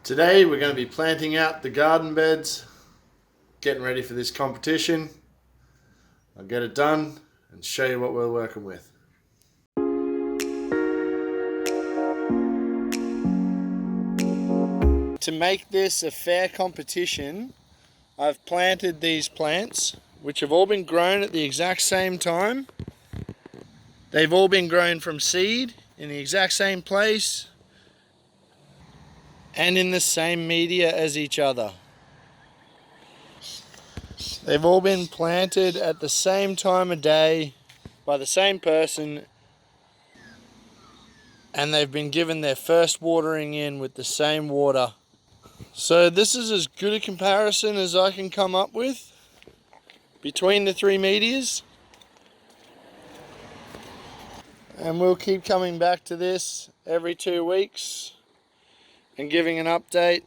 Today we're going to be planting out the garden beds, getting ready for this competition. I'll get it done and show you what we're working with. To make this a fair competition, I've planted these plants, which have all been grown at the exact same time. They've all been grown from seed in the exact same place and in the same media as each other. They've all been planted at the same time of day by the same person, and they've been given their first watering in with the same water. So this is as good a comparison as I can come up with between the three medias. And we'll keep coming back to this every 2 weeks and giving an update,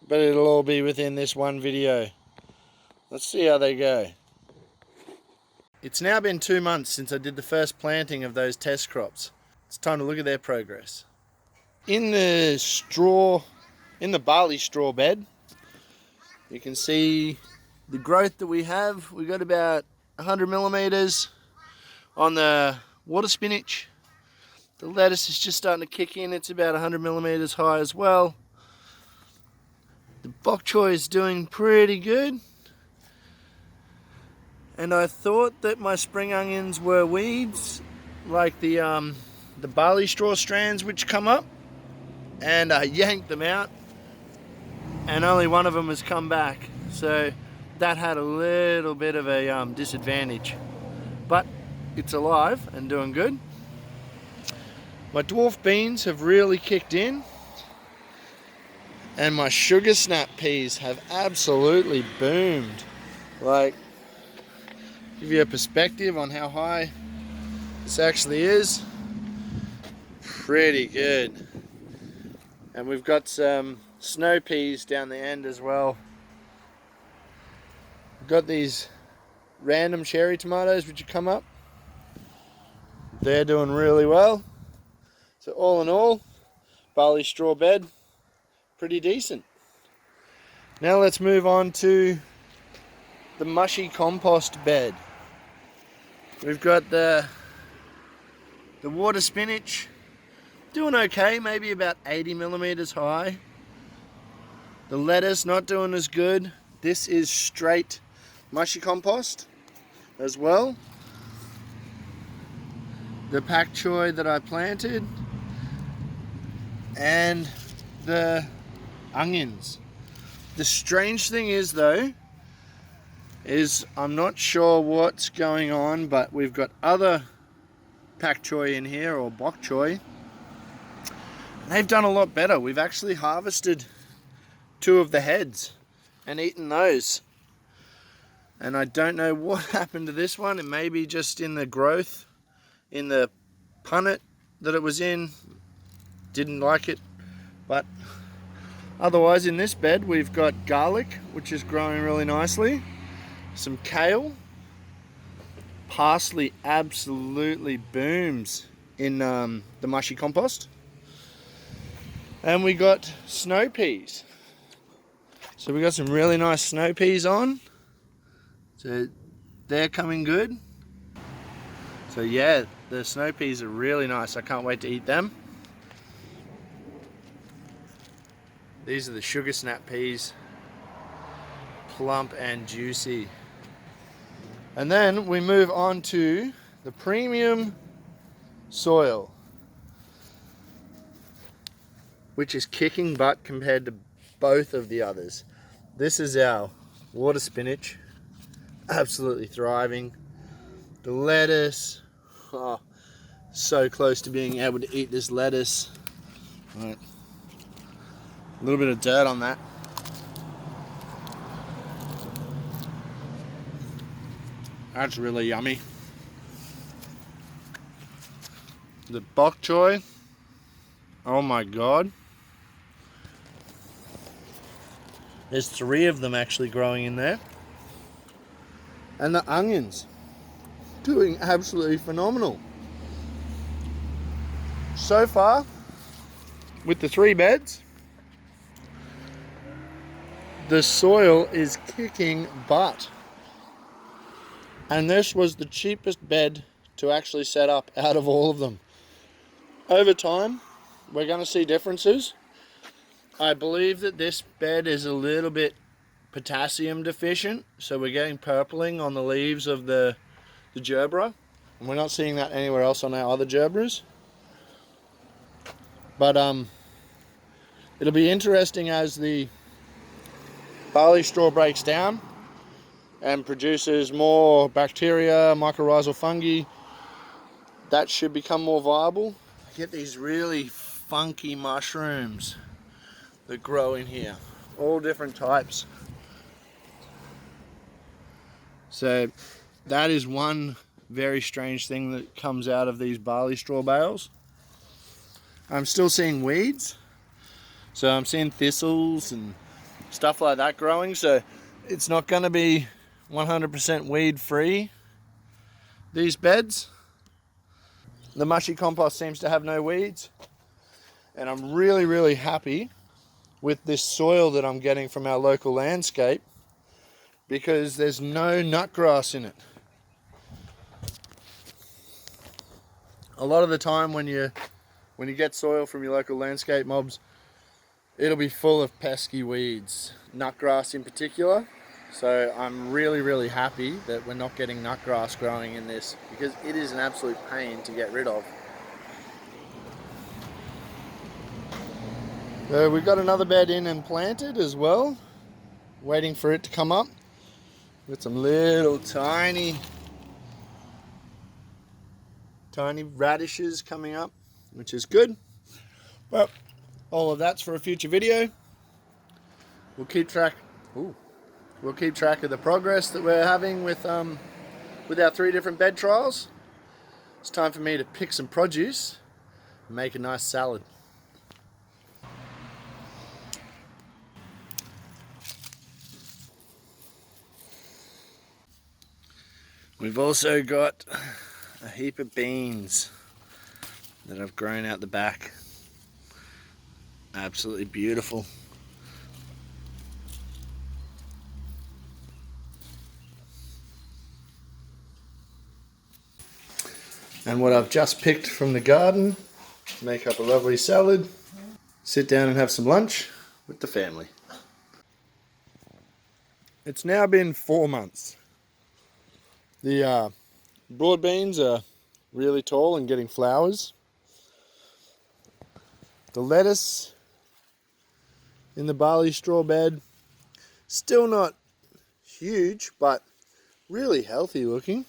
but it'll all be within this one video. Let's see how they go. It's now been 2 months since I did the first planting of those test crops. It's time to look at their progress. In the barley straw bed, you can see the growth that we have. We've got about 100 millimeters on the water spinach. The lettuce is just starting to kick in. It's about 100 millimeters high as well. The bok choy is doing pretty good. And I thought that my spring onions were weeds, like the barley straw strands which come up, and I yanked them out, and only one of them has come back. So that had a little bit of a disadvantage, but it's alive and doing good. My dwarf beans have really kicked in, and my sugar snap peas have absolutely boomed. Like, give you a perspective on how high this actually is. Pretty good. And we've got some snow peas down the end as well. We've got these random cherry tomatoes which have come up. They're doing really well. So all in all, barley straw bed, pretty decent. Now let's move on to the mushy compost bed. We've got the water spinach doing okay, maybe about 80 millimeters high. The lettuce not doing as good. This is straight mushy compost as well. The pak choy that I planted, and the onions. The strange thing is though, I'm not sure what's going on, but we've got other pak choy in here, or bok choy. They've done a lot better. We've actually harvested 2 of the heads and eaten those. And I don't know what happened to this one. It may be just in the growth, in the punnet that it was in. Didn't like it. But otherwise in this bed we've got garlic, which is growing really nicely. Some kale. Parsley absolutely booms in the mushy compost. And we got snow peas. So we got some really nice snow peas on. So they're coming good. So yeah, the snow peas are really nice. I can't wait to eat them. These are the sugar snap peas. Plump and juicy. And then we move on to the premium soil, which is kicking butt compared to both of the others. This is our water spinach, absolutely thriving. The lettuce, oh, so close to being able to eat this lettuce. Right. A little bit of dirt on that. That's really yummy. The bok choy, oh my god. There's 3 of them actually growing in there. And the onions, doing absolutely phenomenal. So far, with the 3 beds, The soil is kicking butt. And this was the cheapest bed to actually set up out of all of them. Over time, we're going to see differences. I believe that this bed is a little bit potassium deficient, so we're getting purpling on the leaves of the gerbera, and we're not seeing that anywhere else on our other gerberas. But it'll be interesting as the barley straw breaks down and produces more bacteria, mycorrhizal fungi. That should become more viable. I get these really funky mushrooms that grow in here, all different types. So that is one very strange thing that comes out of these barley straw bales. I'm still seeing weeds, so I'm seeing thistles and stuff like that growing, so it's not going to be 100% weed free, these beds. The mushy compost seems to have no weeds, and I'm really happy with this soil that I'm getting from our local landscape because there's no nutgrass in it. A lot of the time when you get soil from your local landscape mobs, it'll be full of pesky weeds, nutgrass in particular. So I'm really happy that we're not getting nutgrass growing in this, because it is an absolute pain to get rid of. We've got another bed in and planted as well, waiting for it to come up. With some little tiny radishes coming up, which is good. But all of that's for a future video. We'll keep track of the progress that we're having with our 3 different bed trials. It's time for me to pick some produce and make a nice salad. We've also got a heap of beans that I've grown out the back. Absolutely beautiful. And what I've just picked from the garden to make up a lovely salad. Sit down and have some lunch with the family. It's now been 4 months. The broad beans are really tall and getting flowers. The lettuce in the barley straw bed, still not huge, but really healthy looking.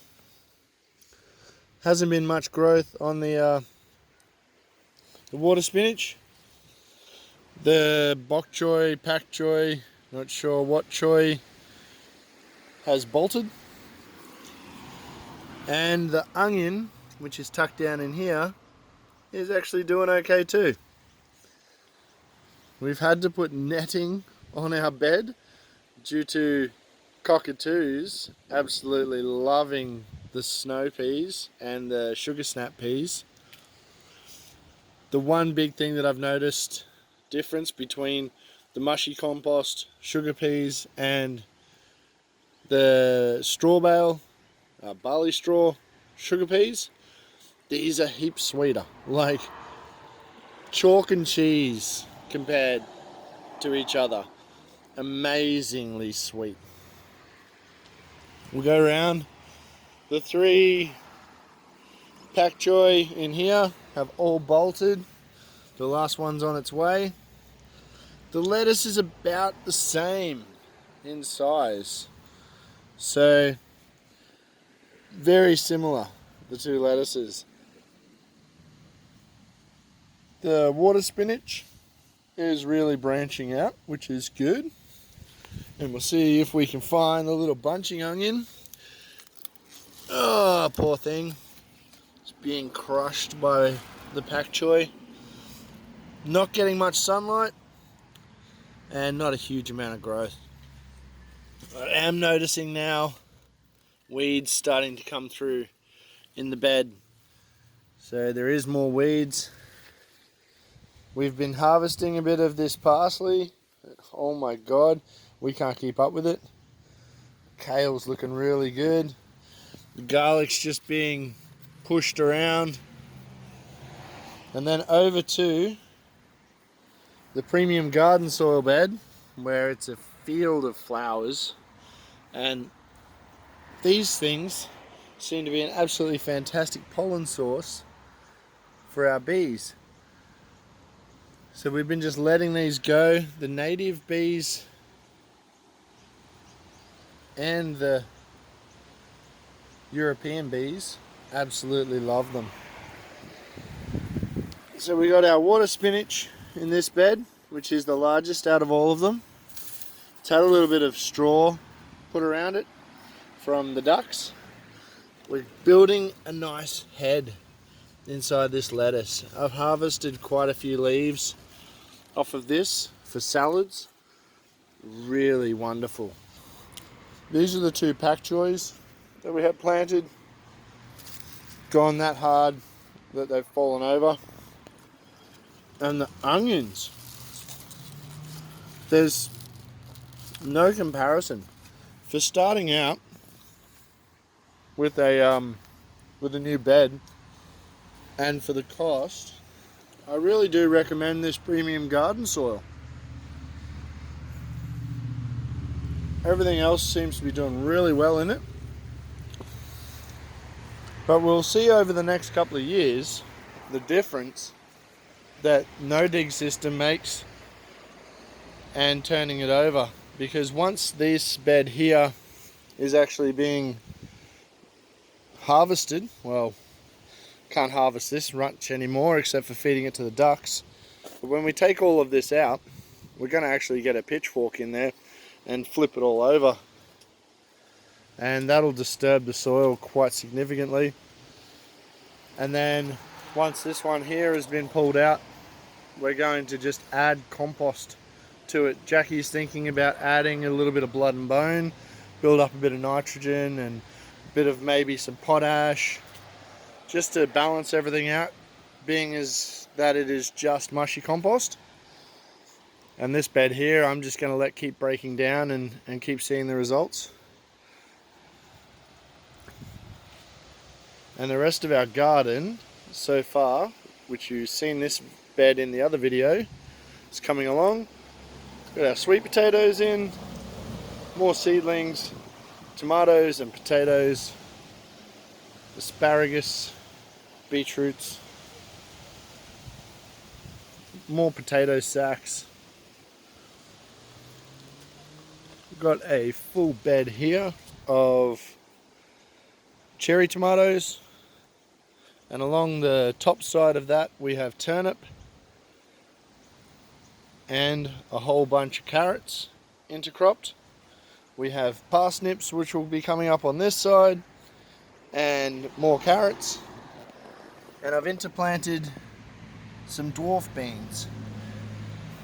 Hasn't been much growth on the water spinach. The bok choy, pak choy, not sure what choy, has bolted. And the onion, which is tucked down in here, is actually doing okay too. We've had to put netting on our bed due to cockatoos absolutely loving the snow peas and the sugar snap peas. The one big thing that I've noticed difference between the mushy compost sugar peas and the straw bale barley straw sugar peas, these are heaps sweeter, like chalk and cheese compared to each other. Amazingly sweet. We'll go around. The 3 pak choy in here have all bolted. The last one's on its way. The lettuce is about the same in size, so very similar, the 2 lettuces. The water spinach is really branching out, which is good. And we'll see if we can find the little bunching onion. Oh, poor thing. It's being crushed by the pak choy. Not getting much sunlight and not a huge amount of growth. I am noticing now weeds starting to come through in the bed. So there is more weeds. We've been harvesting a bit of this parsley. Oh my god, we can't keep up with it. Kale's looking really good. The garlic's just being pushed around. And then over to the premium garden soil bed, where it's a field of flowers, and these things seem to be an absolutely fantastic pollen source for our bees. So we've been just letting these go. The native bees and the European bees absolutely love them. So we got our water spinach in this bed, which is the largest out of all of them. It's had a little bit of straw put around it from the ducks. We're building a nice head inside this lettuce. I've harvested quite a few leaves off of this for salads. Really wonderful. These are the two pak choys that we had planted. Gone that hard that they've fallen over. And the onions, there's no comparison. For starting out with a new bed, and for the cost, I really do recommend this premium garden soil. Everything else seems to be doing really well in it. But we'll see over the next couple of years the difference that no dig system makes and turning it over. Because once this bed here is actually being harvested, well, can't harvest this much anymore except for feeding it to the ducks. But when we take all of this out, we're going to actually get a pitchfork in there and flip it all over, and that'll disturb the soil quite significantly. And then once this one here has been pulled out, we're going to just add compost to it. Jackie's thinking about adding a little bit of blood and bone, build up a bit of nitrogen and a bit of maybe some potash, just to balance everything out, being as that it is just mushy compost. And this bed here, I'm just going to let keep breaking down and keep seeing the results. And the rest of our garden so far, which you've seen this bed in the other video, is coming along. Got our sweet potatoes in, more seedlings, tomatoes and potatoes, asparagus, beetroots, more potato sacks. We've got a full bed here of cherry tomatoes, and along the top side of that we have turnip and a whole bunch of carrots intercropped. We have parsnips, which will be coming up on this side, and more carrots. And I've interplanted some dwarf beans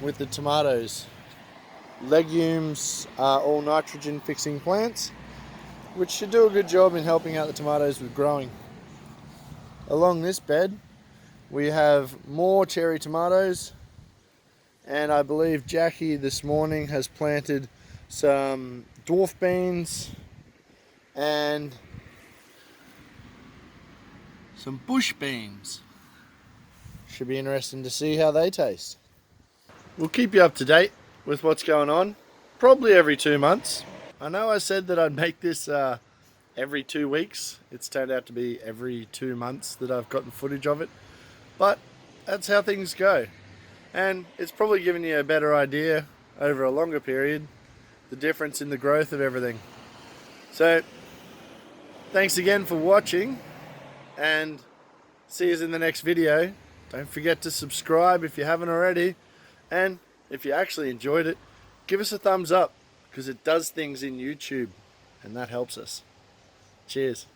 with the tomatoes. Legumes are all nitrogen fixing plants, which should do a good job in helping out the tomatoes with growing. Along this bed we have more cherry tomatoes, and I believe Jackie this morning has planted some dwarf beans and some bush beans. Should be interesting to see how they taste. We'll keep you up to date with what's going on, probably every 2 months. I know I said that I'd make this every 2 weeks. It's turned out to be every 2 months that I've gotten footage of it, but that's how things go. And it's probably given you a better idea over a longer period, the difference in the growth of everything. So thanks again for watching, and see you in the next video. Don't forget to subscribe if you haven't already, and if you actually enjoyed it, give us a thumbs up, because it does things in YouTube and that helps us. Cheers.